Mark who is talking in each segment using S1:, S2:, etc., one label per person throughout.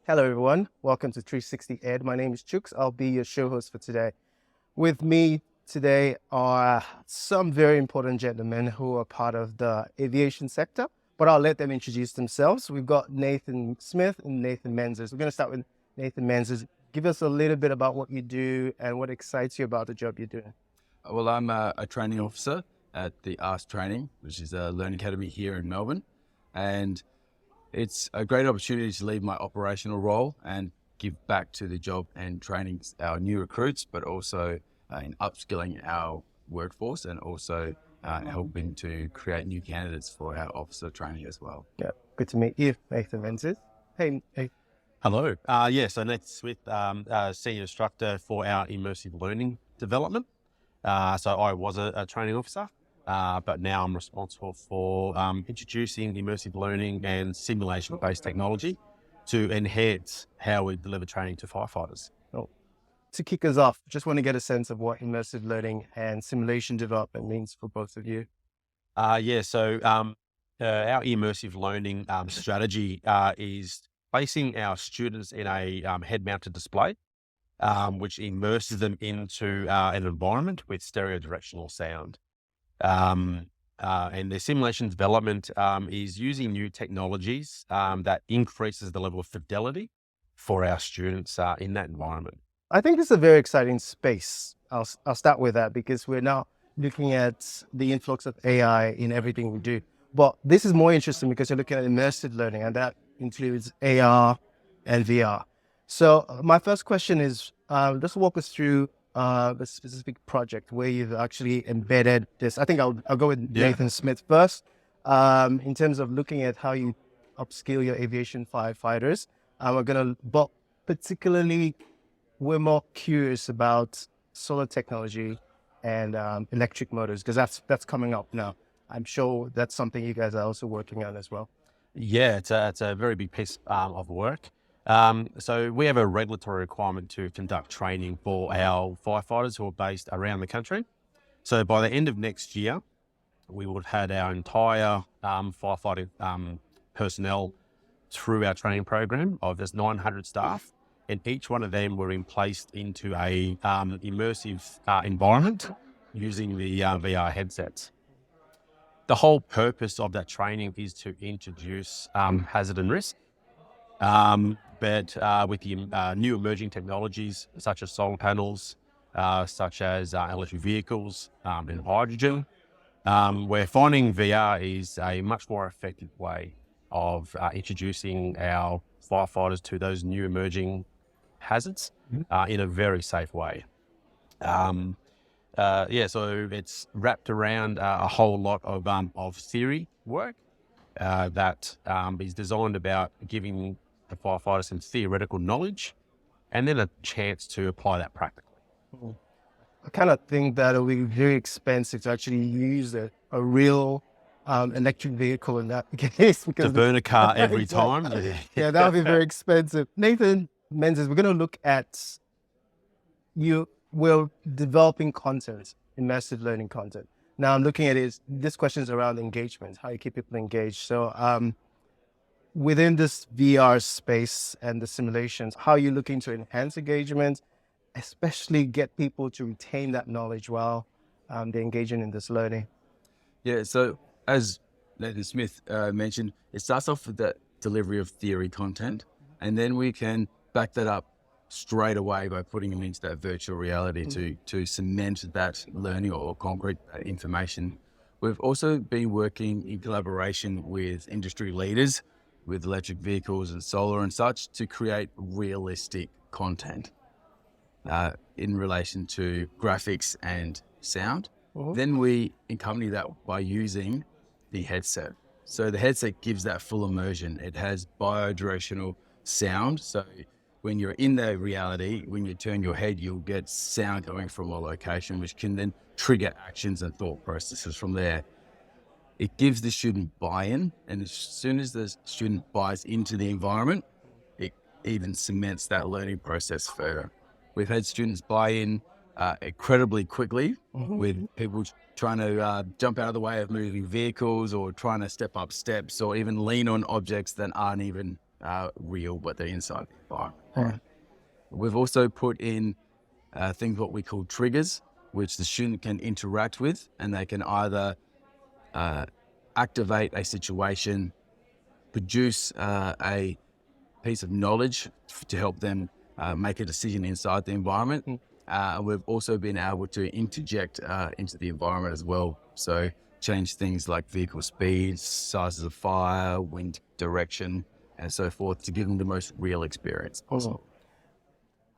S1: Hello everyone, welcome to 360 Ed. My name is Chooks. I'll be your show host for today. With me today are some very important gentlemen who are part of the aviation sector, but I'll let them introduce themselves. We've got Nathan Smith and Nathan Menzies. We're going to start with Nathan Menzies. Give us a little bit about what you do and what excites you about the job you're doing.
S2: Well, I'm a training officer at the ARFFS Training, which is a learning academy here in Melbourne. And it's a great opportunity to leave my operational role and give back to the job and training our new recruits, but also in upskilling our workforce and also helping to create new candidates for our officer training as well.
S1: Yeah, good to meet you, Nathan Menzies. Hey.
S3: Hello. So Nathan Smith, Senior Instructor for our Immersive Learning Development. So I was a training officer, but now I'm responsible for introducing immersive learning and simulation-based technology to enhance how we deliver training to firefighters.
S1: To kick us off, just want to get a sense of what immersive learning and simulation development means for both of you.
S3: Our immersive learning strategy is placing our students in a head-mounted display, which immerses them into an environment with stereo-directional sound. And the simulation development is using new technologies that increases the level of fidelity for our students in that environment.
S1: I think it's a very exciting space. I'll start with that because we're now looking at the influx of AI in everything we do. But this is more interesting because you're looking at immersive learning, and that includes AR and VR. So my first question is, just walk us through a specific project where you've actually embedded this. I think I'll go with Nathan Smith first. In terms of looking at how you upskill your aviation firefighters, but particularly we're more curious about solar technology and electric motors, because that's coming up now. I'm sure that's something you guys are also working on as well.
S3: Yeah, it's a very big piece of work. So we have a regulatory requirement to conduct training for our firefighters who are based around the country. So by the end of next year, we would have had our entire firefighting personnel through our training program of this 900 staff, and each one of them were placed into a immersive environment using the VR headsets. The whole purpose of that training is to introduce hazard and risk. But with the new emerging technologies such as solar panels, such as electric vehicles and hydrogen, we're finding VR is a much more effective way of introducing our firefighters to those new emerging hazards in a very safe way. So it's wrapped around a whole lot of theory work that is designed about giving the firefighters some theoretical knowledge and then a chance to apply that practically.
S1: I kind of think that it will be very expensive to actually use a real electric vehicle in that case.
S3: To burn a car every time.
S1: Yeah, that would be very expensive. Nathan Menzies, we're going to look at we're developing content, immersive learning content. Now I'm looking at this question is around engagement, how you keep people engaged. So within this VR space and the simulations, how are you looking to enhance engagement, especially get people to retain that knowledge while they're engaging in this learning?
S2: Yeah, so as Nathan Smith mentioned, it starts off with the delivery of theory content, and then we can back that up straight away by putting them into that virtual reality to cement that learning or concrete information. We've also been working in collaboration with industry leaders with electric vehicles and solar and such to create realistic content in relation to graphics and sound. Then we accompany that by using the headset. So the headset gives that full immersion. It has bidirectional sound. So when you're in the reality, when you turn your head, you'll get sound coming from a location, which can then trigger actions and thought processes from there. It gives the student buy-in, and as soon as the student buys into the environment, it even cements that learning process further. We've had students buy in incredibly quickly with people trying to jump out of the way of moving vehicles, or trying to step up steps, or even lean on objects that aren't even real, but they're inside the environment. We've also put in things what we call triggers, which the student can interact with, and they can either activate a situation, produce a piece of knowledge to help them make a decision inside the environment. We've also been able to interject into the environment as well. So change things like vehicle speeds, sizes of fire, wind direction, and so forth, to give them the most real experience possible.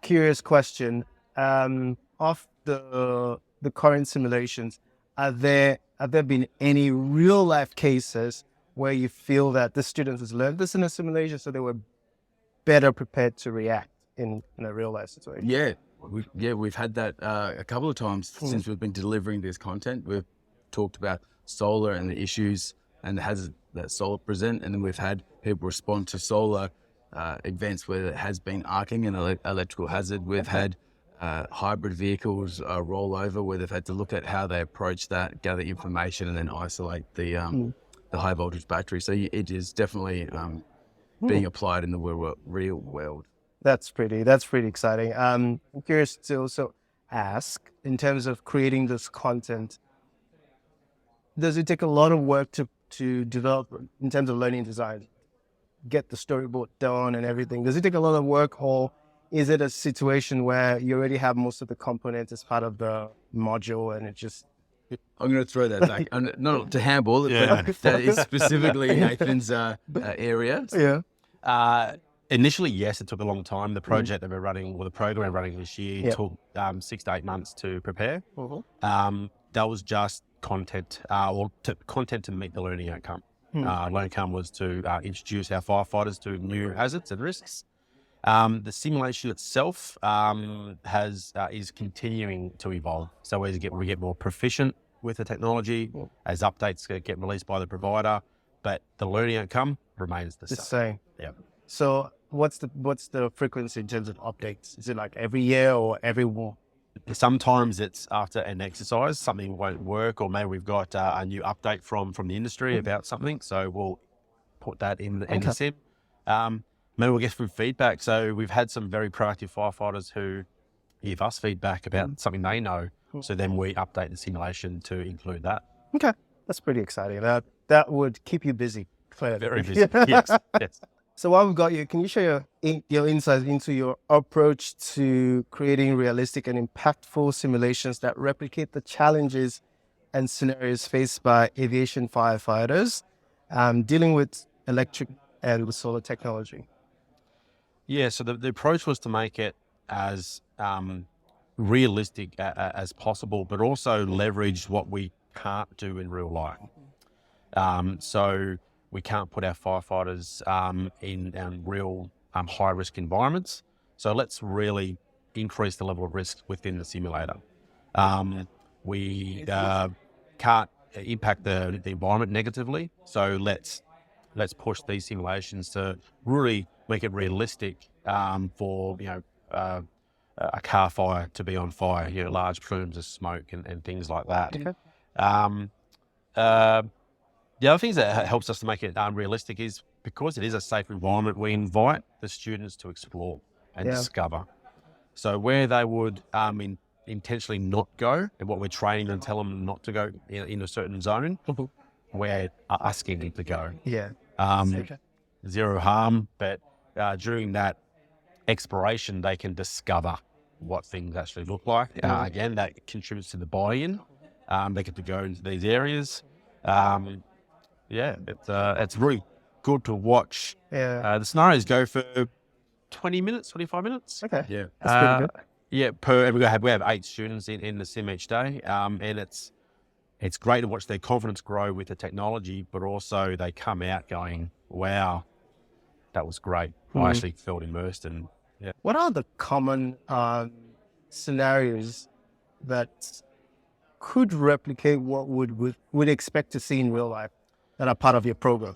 S1: Curious question. Of the current simulations, have there been any real life cases where you feel that the students has learned this in a simulation, so they were better prepared to react in a real life situation?
S2: We've had that a couple of times since we've been delivering this content. We've talked about solar and the issues and the hazards that solar present, and then we've had people respond to solar events where it has been arcing and electrical hazard. We've had hybrid vehicles roll over, where they've had to look at how they approach that, gather information, and then isolate the high voltage battery. So it is definitely being applied in the real world.
S1: That's pretty exciting. I'm curious to also ask, in terms of creating this content, does it take a lot of work to develop in terms of learning design, get the storyboard done and everything? Does it take a lot of work, or is it a situation where you already have most of the components as part of the module and it just...
S2: I'm going to throw that back, not to handball it, but that is specifically Nathan's area.
S1: Yeah.
S3: Initially, yes, it took a long time. The project that we're running, or the program we're running this year, took 6 to 8 months to prepare. That was just content, content to meet the learning outcome. Learning outcome was to introduce our firefighters to new hazards and risks. The simulation itself is continuing to evolve. So as we get more proficient with the technology, as updates get released by the provider, but the learning outcome remains the same. Yeah.
S1: So what's the frequency in terms of updates? Is it like every year or every week?
S3: Sometimes it's after an exercise, something won't work, or maybe we've got a new update from the industry about something, so we'll put that in the sim. Maybe we'll get some feedback. So we've had some very proactive firefighters who give us feedback about something they know, so then we update the simulation to include that.
S1: Okay, that's pretty exciting. That would keep you busy. Clearly.
S3: Very busy. Yes.
S1: So while we've got you, can you share your insights into your approach to creating realistic and impactful simulations that replicate the challenges and scenarios faced by aviation firefighters dealing with electric and solar technology?
S3: Yeah, so the approach was to make it as realistic as possible, but also leverage what we can't do in real life. So we can't put our firefighters in real high-risk environments. So let's really increase the level of risk within the simulator. We can't impact the environment negatively. So let's push these simulations to really make it realistic for a car fire to be on fire, large plumes of smoke and things like that. The other things that helps us to make it realistic is, because it is a safe environment, we invite the students to explore and discover. So where they would intentionally not go, and what we're training them, tell them not to go in a certain zone, we're asking them to go. Zero harm, but during that exploration, they can discover what things actually look like. Again, that contributes to the buy-in. They get to go into these areas. It's really good to watch. The scenarios go for 20 minutes, 25 minutes.
S1: Okay. Yeah. That's pretty good.
S3: And we have 8 students in the sim each day. And it's great to watch their confidence grow with the technology, but also they come out going, wow, that was great. I actually felt immersed. And
S1: what are the common scenarios that could replicate what would expect to see in real life that are part of your program?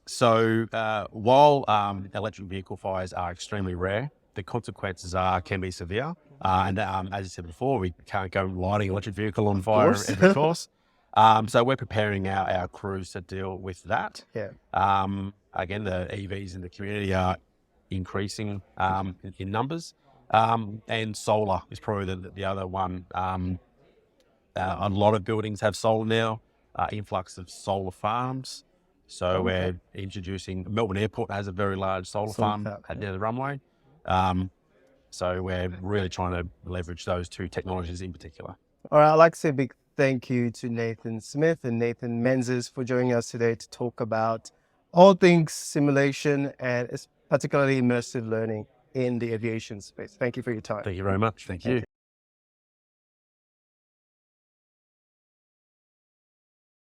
S3: So while electric vehicle fires are extremely rare, the consequences can be severe. As you said before, we can't go lighting an electric vehicle on fire
S1: course.
S3: every course. So we're preparing our crews to deal with that.
S1: Yeah.
S3: Again, the EVs in the community are increasing in numbers. And solar is probably the other one. A lot of buildings have solar now, influx of solar farms. So we're introducing, Melbourne Airport has a very large solar farm at the end of the runway. So we're really trying to leverage those two technologies in particular.
S1: All right, I'd like to say a big thank you to Nathan Smith and Nathan Menzies for joining us today to talk about all things simulation and particularly immersive learning in the aviation space. Thank you for your time.
S3: Thank you very much.
S2: Thank you.